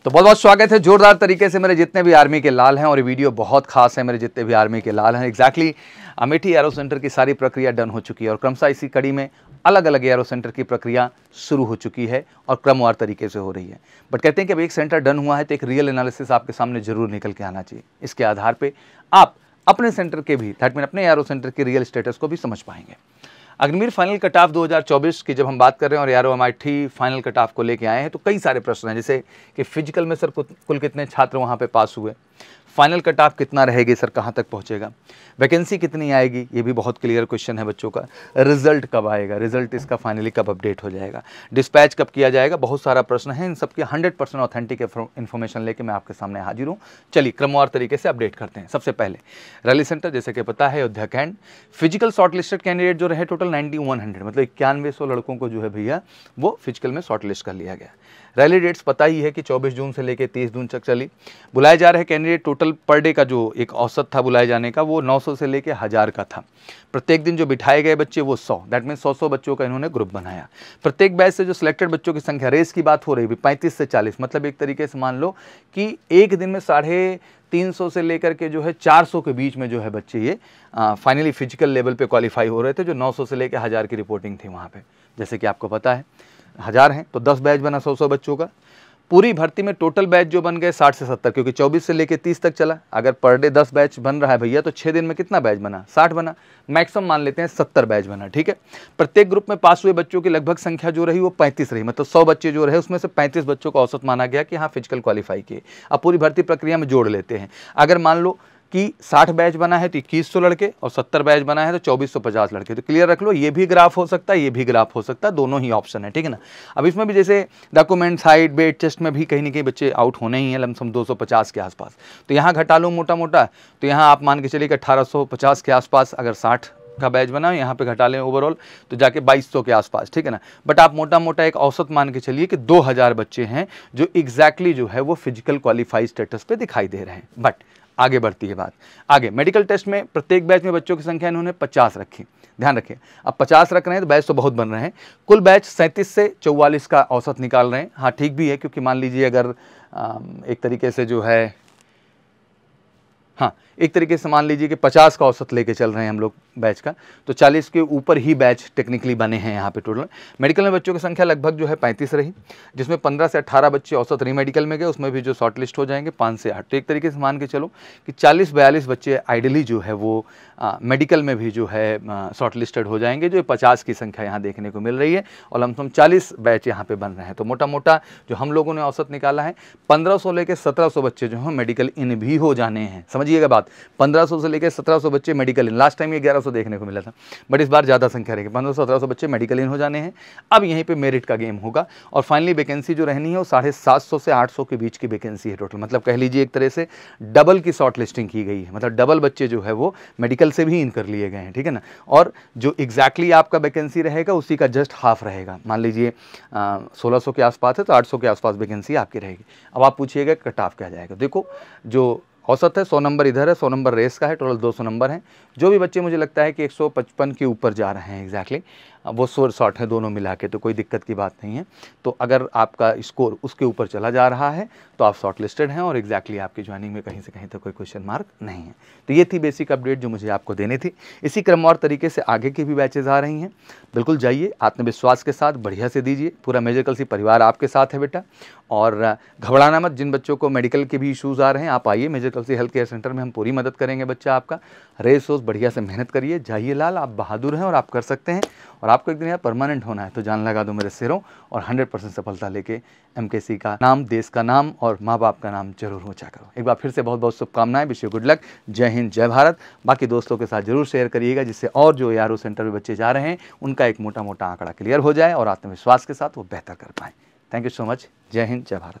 तो बहुत बहुत स्वागत है जोरदार तरीके से मेरे जितने भी आर्मी के लाल हैं, और ये वीडियो बहुत खास है मेरे जितने भी आर्मी के लाल हैं। एग्जैक्टली अमेठी एरो सेंटर की सारी प्रक्रिया डन हो चुकी है और क्रमशः इसी कड़ी में अलग अलग एरो सेंटर की प्रक्रिया शुरू हो चुकी है और क्रमवार तरीके से हो रही है। बट कहते हैं कि अब एक सेंटर डन हुआ है तो एक रियल एनालिसिस आपके सामने जरूर निकल के आना चाहिए। इसके आधार पर आप अपने सेंटर के भी दैट मीन अपने एरो सेंटर के रियल स्टेटस को भी समझ पाएंगे। अग्निवीर फाइनल कट ऑफ 2024 की जब हम बात कर रहे हैं और arrow Amethi final cut off को लेके आए हैं, तो कई सारे प्रश्न हैं, जैसे कि फिजिकल में सर कुल कितने छात्र वहाँ पे पास हुए, फाइनल कट ऑफ कितना रहेगी सर, कहाँ तक पहुँचेगा, वैकेंसी कितनी आएगी, ये भी बहुत क्लियर क्वेश्चन है बच्चों का, रिजल्ट कब आएगा, रिजल्ट इसका फाइनली कब अपडेट हो जाएगा, डिस्पैच कब किया जाएगा, बहुत सारा प्रश्न है। इन सबकी 100% ऑथेंटिक इन्फॉर्मेशन लेके मैं आपके सामने हाजिर हूँ। चलिए क्रमवार तरीके से अपडेट करते हैं। सबसे पहले रैली सेंटर जैसे कि पता है Ayodhya Cantt, physical shortlisted candidate जो रहे टोटल 9100, मतलब 9100 लड़कों को जो है भैया वो फिजिकल में शॉर्ट लिस्ट कर लिया गया। रैली डेट्स पता ही है कि 24 जून से लेकर 30 जून तक चली। बुलाए जा रहे कैंडिडेट टोटल पर डे का जो एक औसत था बुलाए जाने का वो 900 से लेकर 1000 का था। प्रत्येक दिन जो बिठाए गए बच्चे वो 100, दैट मीन 100 बच्चों का इन्होंने ग्रुप बनाया। प्रत्येक बैच से जो सिलेक्टेड बच्चों की संख्या, रेस की बात हो रही है 35 से 40, मतलब एक तरीके से मान लो कि एक दिन में 350 से लेकर के जो है 400 के बीच में जो है बच्चे ये फाइनली फिजिकल लेवल पे क्वालिफाई हो रहे थे, जो 900 से लेकर 1000 की रिपोर्टिंग थी वहाँ पे। जैसे कि आपको पता है 1000 हैं तो 10 बैच बना 100 बच्चों का। पूरी भर्ती में टोटल बैच जो बन गए 60 से 70, क्योंकि 24 से लेकर 30 तक चला। अगर पर डे 10 बैच बन रहा है भैया तो 6 दिन में कितना बैच बना, 60 बना, मैक्सिमम मान लेते हैं 70 बैच बना, ठीक है। प्रत्येक ग्रुप में पास हुए बच्चों की लगभग संख्या जो रही वो 35 रही, मतलब 100 बच्चे जो रहे उसमें से 35 बच्चों को औसत माना गया कि हाँ फिजिकल क्वालिफाई किए। अब पूरी भर्ती प्रक्रिया में जोड़ लेते हैं, अगर मान लो कि 60 बैच बना है तो 2100 लड़के और 70 बैच बना है तो 2450 लड़के। तो क्लियर रख लो, ये भी ग्राफ हो सकता है, ये भी ग्राफ हो सकता है, दोनों ही ऑप्शन है, ठीक है ना। अब इसमें भी जैसे डॉक्यूमेंट्स, हाइट, वेट, चेस्ट में भी कहीं ना कहीं बच्चे आउट होने ही हैं, लमसम 250 के आसपास। तो यहाँ घटा लो मोटा मोटा, तो यहाँ आप मान के चलिए कि 1850 के आसपास अगर 60 का बैच बना, यहाँ पे घटा लें ओवरऑल तो जाके 2200 के आसपास, ठीक है ना। बट आप मोटा मोटा एक औसत मान के चलिए कि 2000 बच्चे हैं जो एग्जैक्टली जो है वो फिजिकल क्वालिफाई स्टेटस पे दिखाई दे रहे हैं। बट आगे बढ़ती है बात, आगे मेडिकल टेस्ट में प्रत्येक बैच में बच्चों की संख्या इन्होंने 50 रखी। ध्यान रखिए, अब 50 रख रहे हैं तो बैच तो बहुत बन रहे हैं। कुल बैच 37 से 44 का औसत निकाल रहे हैं। हाँ ठीक भी है, क्योंकि मान लीजिए अगर एक तरीके से जो है, हाँ एक तरीके से मान लीजिए कि 50 का औसत लेके चल रहे हैं हम लोग बैच का, तो 40 के ऊपर ही बैच टेक्निकली बने हैं यहाँ पे टोटल। मेडिकल में बच्चों की संख्या लगभग जो है 35 रही, जिसमें 15 से 18 बच्चे औसत री मेडिकल में गए, उसमें भी जो शॉर्ट लिस्ट हो जाएंगे 5 से 8। तो एक तरीके से मान के चलो कि 40-42 बच्चे आइडली जो है वो मेडिकल में भी जो है शॉर्ट लिस्टेड हो जाएंगे, जो 50 की संख्या यहाँ देखने को मिल रही है और लमसम 40 बैच यहाँ पे बन रहे हैं। तो मोटा मोटा जो हम लोगों ने औसत निकाला है 1500 लेके 1700 बच्चे जो हैं मेडिकल इन भी हो जाने हैं। समझिएगा बात, 1500 से लेकर 1700 बच्चे मेडिकल इन, लास्ट टाइम ये 1100 देखने को मिला था, बट इस बार ज़्यादा संख्या रहेगी, 1500-1700 बच्चे मेडिकल इन हो जाने हैं। अब यहीं पे मेरिट का गेम होगा और फाइनली वैकेंसी जो रहनी है वो 750 से 800 के बीच की वैकेंसी है टोटल। मतलब कह लीजिए एक तरह से डबल की शॉर्ट लिस्टिंग की गई है, मतलब डबल बच्चे जो है वो मेडिकल से भी इन कर लिए गए हैं, ठीक है ना। और जो एग्जैक्टली आपका वैकेंसी रहेगा उसी का जस्ट हाफ रहेगा। मान लीजिए 1600 के आसपास है तो 800 के आसपास वैकेंसी आपकी रहेगी। अब आप पूछिएगा कट ऑफ क्या जाएगा। देखो जो औसत है 100 नंबर इधर है, 100 नंबर रेस का है, टोटल 200 नंबर हैं। जो भी बच्चे मुझे लगता है कि 155 के ऊपर जा रहे हैं एग्जैक्टली, वो शॉर्ट है दोनों मिला के, तो कोई दिक्कत की बात नहीं है। तो अगर आपका स्कोर उसके ऊपर चला जा रहा है तो आप शॉर्ट लिस्टेड हैं और एग्जैक्टली आपकी ज्वाइनिंग में कहीं से कहीं तक कोई क्वेश्चन मार्क नहीं है। तो ये थी बेसिक अपडेट जो मुझे आपको देनी थी। इसी क्रम और तरीके से आगे की भी बैचेज आ रही हैं, बिल्कुल जाइए आत्मविश्वास के साथ बढ़िया से दीजिए। पूरा मेजर कल्सी परिवार आपके साथ है बेटा, और घबराना मत। जिन बच्चों को मेडिकल के भी इश्यूज़ आ रहे हैं आप आइए major Kalsi health care centre में, हम पूरी मदद करेंगे बच्चा आपका। रेस वोस बढ़िया से मेहनत करिए, जाइए लाल, आप बहादुर हैं और आप कर सकते हैं। और आपको एक दिन यार परमानेंट होना है तो जान लगा दो मेरे सिरों और 100% सफलता लेके एमकेसी का नाम, देश का नाम और माँ बाप का नाम जरूर ऊंचा करो। एक बार फिर से बहुत बहुत शुभकामनाएं, विश यू गुड लक। जय हिंद, जय भारत। बाकी दोस्तों के साथ जरूर शेयर करिएगा, जिससे और जो एआरओ सेंटर में बच्चे जा रहे हैं उनका एक मोटा मोटा आंकड़ा क्लियर हो जाए और आत्मविश्वास के साथ वो बेहतर कर पाएँ। Thank you so much. जय हिंद, जय भारत।